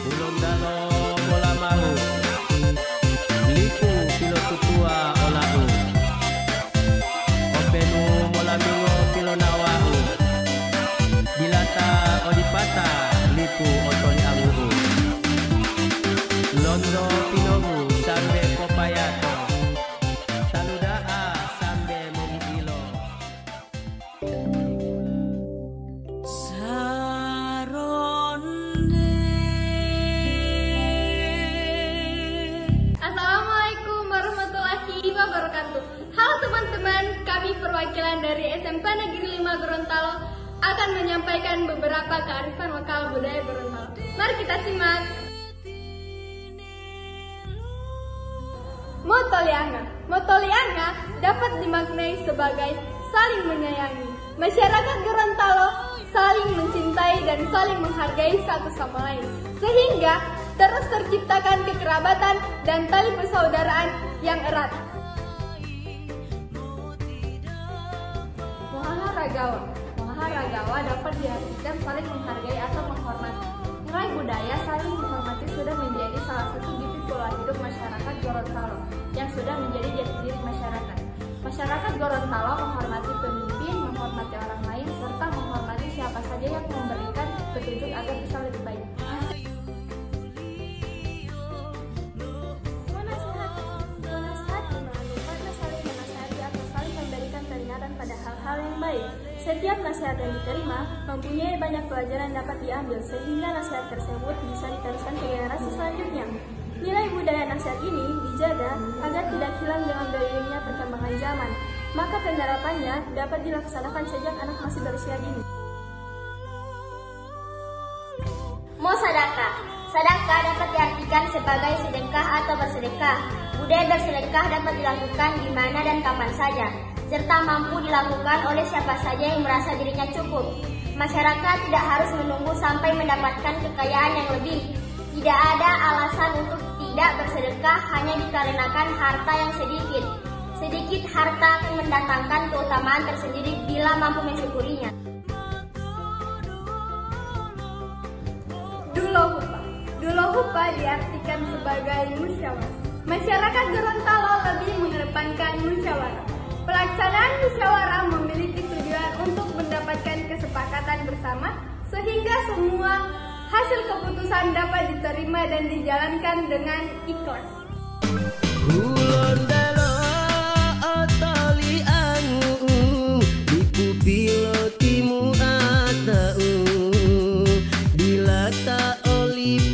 Ulun dalo bola mau lipu pilo tutua olau openu mola mingo pilo nawau dilata odipata lipu otoli angu londo pinomu sambe popayato taludaa sambe mongilo Assalamualaikum warahmatullahi wabarakatuh. Halo teman-teman, kami perwakilan dari SMK Negeri 5 Gorontalo akan menyampaikan beberapa kearifan lokal budaya Gorontalo. Mari kita simak. Motolianga. Motolianga dapat dimaknai sebagai saling menyayangi. Masyarakat Gorontalo saling mencintai dan saling menghargai satu sama lain, sehingga terus terciptakan kekerabatan dan tali persaudaraan yang erat. Moharagawa. Moharagawa dapat diartikan saling menghargai atau menghormati. Nilai budaya saling menghormati sudah menjadi salah satu bibit pola hidup masyarakat Gorontalo yang sudah menjadi jati diri masyarakat. Masyarakat Gorontalo menghormati pemimpin, menghormati orang lain, serta menghormati siapa saja yang memberikan petunjuk agar bisa lebih baik. Pada hal-hal yang baik. Setiap nasihat yang diterima mempunyai banyak pelajaran dapat diambil sehingga nasihat tersebut bisa diteruskan ke generasi selanjutnya. Nilai budaya nasihat ini dijaga agar tidak hilang dengan beriringnya perkembangan zaman. Maka penerapannya dapat dilaksanakan sejak anak masih berusia dini. Mosadaka. Sedekah dapat diartikan sebagai sedekah atau bersedekah. Budaya bersedekah dapat dilakukan di mana dan kapan saja, serta mampu dilakukan oleh siapa saja yang merasa dirinya cukup. Masyarakat tidak harus menunggu sampai mendapatkan kekayaan yang lebih. Tidak ada alasan untuk tidak bersedekah hanya dikarenakan harta yang sedikit. Sedikit harta akan mendatangkan keutamaan tersendiri bila mampu mensyukurinya. Dulohupa. Dulohupa diartikan sebagai musyawarah. Masyarakat Gorontalo lebih mengedepankan musyawarah. Pelaksanaan musyawarah memiliki tujuan untuk mendapatkan kesepakatan bersama sehingga semua hasil keputusan dapat diterima dan dijalankan dengan ikhlas. Ulondalo otoli angu lipu pilo timu atau dilata oli